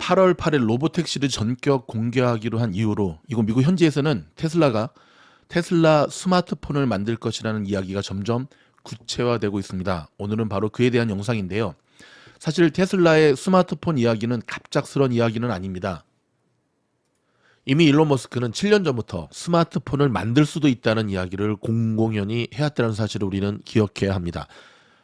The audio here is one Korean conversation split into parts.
8월 8일 로보택시를 전격 공개하기로 한 이후로 이거 미국 현지에서는 테슬라가 테슬라 스마트폰을 만들 것이라는 이야기가 점점 구체화되고 있습니다. 오늘은 바로 그에 대한 영상인데요. 사실 테슬라의 스마트폰 이야기는 갑작스러운 이야기는 아닙니다. 이미 일론 머스크는 7년 전부터 스마트폰을 만들 수도 있다는 이야기를 공공연히 해왔다는 사실을 우리는 기억해야 합니다.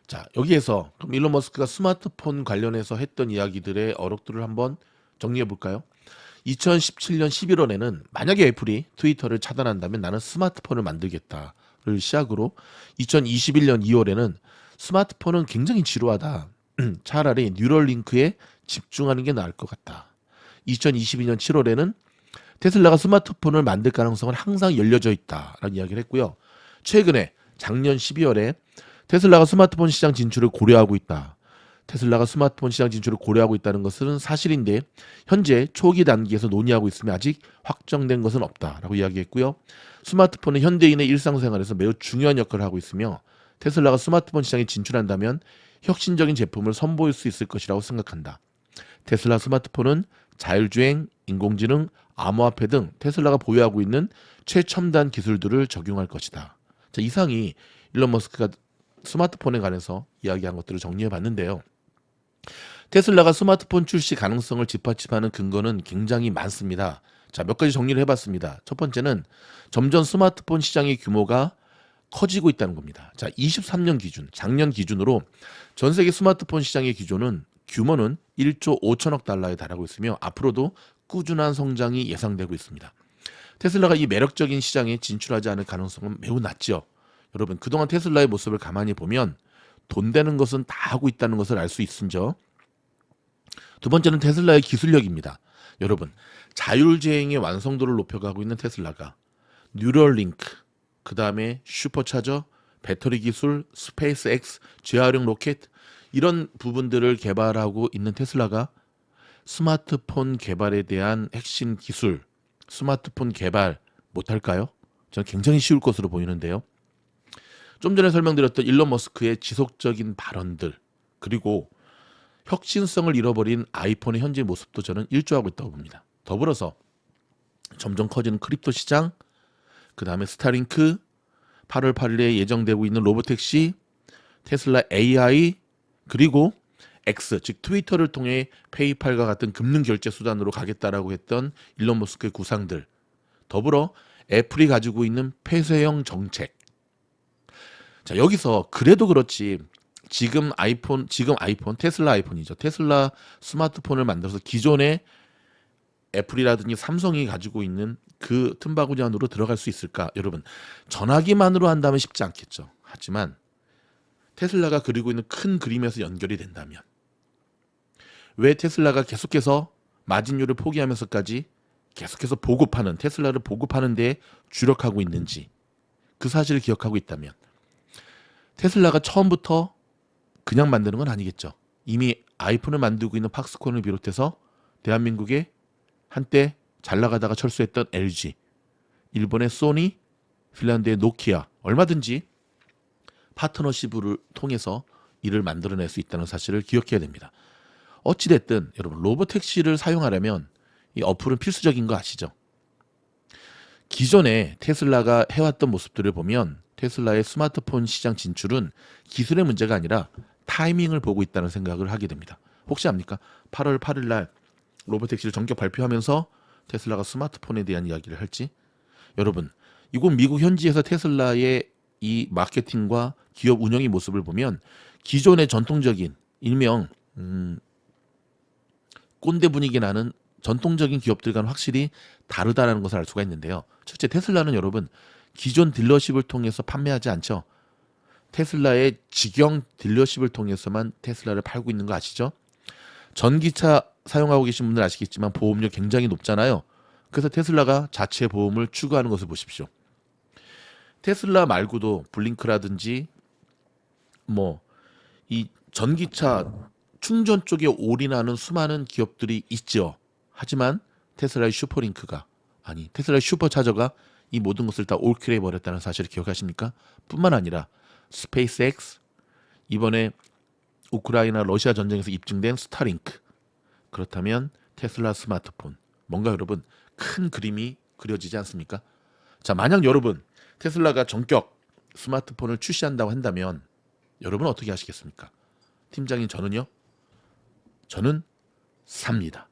자, 여기에서 그럼 일론 머스크가 스마트폰 관련해서 했던 이야기들의 어록들을 한번 정리해 볼까요? 2017년 11월에는 만약에 애플이 트위터를 차단한다면 나는 스마트폰을 만들겠다를 시작으로 2021년 2월에는 스마트폰은 굉장히 지루하다. 차라리 뉴럴링크에 집중하는 게 나을 것 같다. 2022년 7월에는 테슬라가 스마트폰을 만들 가능성은 항상 열려져 있다라는 이야기를 했고요. 최근에 작년 12월에 테슬라가 스마트폰 시장 진출을 고려하고 있다. 테슬라가 스마트폰 시장 진출을 고려하고 있다는 것은 사실인데 현재 초기 단계에서 논의하고 있으며 아직 확정된 것은 없다라고 이야기했고요. 스마트폰은 현대인의 일상생활에서 매우 중요한 역할을 하고 있으며 테슬라가 스마트폰 시장에 진출한다면 혁신적인 제품을 선보일 수 있을 것이라고 생각한다. 테슬라 스마트폰은 자율주행, 인공지능, 암호화폐 등 테슬라가 보유하고 있는 최첨단 기술들을 적용할 것이다. 자, 이상이 일론 머스크가 스마트폰에 관해서 이야기한 것들을 정리해 봤는데요. 테슬라가 스마트폰 출시 가능성을 뒷받침하는 근거는 굉장히 많습니다. 자, 몇 가지 정리를 해봤습니다. 첫 번째는 점점 스마트폰 시장의 규모가 커지고 있다는 겁니다. 자, 23년 기준, 작년 기준으로 전 세계 스마트폰 시장의 규모는 1조 5천억 달러에 달하고 있으며 앞으로도 꾸준한 성장이 예상되고 있습니다. 테슬라가 이 매력적인 시장에 진출하지 않을 가능성은 매우 낮죠. 여러분, 그동안 테슬라의 모습을 가만히 보면 돈 되는 것은 다 하고 있다는 것을 알 수 있음죠. 두 번째는 테슬라의 기술력입니다. 여러분, 자율주행의 완성도를 높여가고 있는 테슬라가 뉴럴링크, 그 다음에 슈퍼차저, 배터리 기술, 스페이스 X, 재활용 로켓 이런 부분들을 개발하고 있는 테슬라가 스마트폰 개발에 대한 핵심 기술, 스마트폰 개발 못할까요? 저는 굉장히 쉬울 것으로 보이는데요. 좀 전에 설명드렸던 일론 머스크의 지속적인 발언들 그리고 혁신성을 잃어버린 아이폰의 현재 모습도 저는 일조하고 있다고 봅니다. 더불어서 점점 커지는 크립토 시장, 그 다음에 스타링크, 8월 8일에 예정되고 있는 로보택시, 테슬라 AI, 그리고 X, 즉 트위터를 통해 페이팔과 같은 금융 결제 수단으로 가겠다라고 했던 일론 머스크의 구상들, 더불어 애플이 가지고 있는 폐쇄형 정책. 자, 여기서 그래도 그렇지 지금 아이폰 테슬라 아이폰이죠. 테슬라 스마트폰을 만들어서 기존의 애플이라든지 삼성이 가지고 있는 그 틈바구니 안으로 들어갈 수 있을까? 여러분, 전화기만으로 한다면 쉽지 않겠죠. 하지만 테슬라가 그리고 있는 큰 그림에서 연결이 된다면 왜 테슬라가 계속해서 마진율을 포기하면서까지 계속해서 테슬라를 보급하는 데 주력하고 있는지 그 사실을 기억하고 있다면 테슬라가 처음부터 그냥 만드는 건 아니겠죠. 이미 아이폰을 만들고 있는 팍스콘을 비롯해서 대한민국에 한때 잘 나가다가 철수했던 LG, 일본의 소니, 핀란드의 노키아 얼마든지 파트너십을 통해서 이를 만들어낼 수 있다는 사실을 기억해야 됩니다. 어찌됐든 여러분 로보택시를 사용하려면 이 어플은 필수적인 거 아시죠? 기존에 테슬라가 해왔던 모습들을 보면 테슬라의 스마트폰 시장 진출은 기술의 문제가 아니라 타이밍을 보고 있다는 생각을 하게 됩니다. 혹시 압니까? 8월 8일 날 로보택시를 전격 발표하면서 테슬라가 스마트폰에 대한 이야기를 할지? 여러분, 이곳 미국 현지에서 테슬라의 이 마케팅과 기업 운영의 모습을 보면 기존의 전통적인 일명 꼰대 분위기 나는 전통적인 기업들과는 확실히 다르다는 것을 알 수가 있는데요. 첫째, 테슬라는 여러분 기존 딜러십을 통해서 판매하지 않죠. 테슬라의 직영 딜러십을 통해서만 테슬라를 팔고 있는 거 아시죠? 전기차 사용하고 계신 분들 아시겠지만 보험료 굉장히 높잖아요. 그래서 테슬라가 자체 보험을 추구하는 것을 보십시오. 테슬라 말고도 블링크라든지 이 전기차 충전 쪽에 올인하는 수많은 기업들이 있죠. 하지만 테슬라의 테슬라의 슈퍼차저가 이 모든 것을 다 올킬해 버렸다는 사실을 기억하십니까? 뿐만 아니라 스페이스 X, 이번에 우크라이나 러시아 전쟁에서 입증된 스타링크, 그렇다면 테슬라 스마트폰. 뭔가 여러분 큰 그림이 그려지지 않습니까? 자, 만약 여러분 테슬라가 전격 스마트폰을 출시한다고 한다면 여러분 어떻게 하시겠습니까? 팀장인 저는요. 저는 삽니다.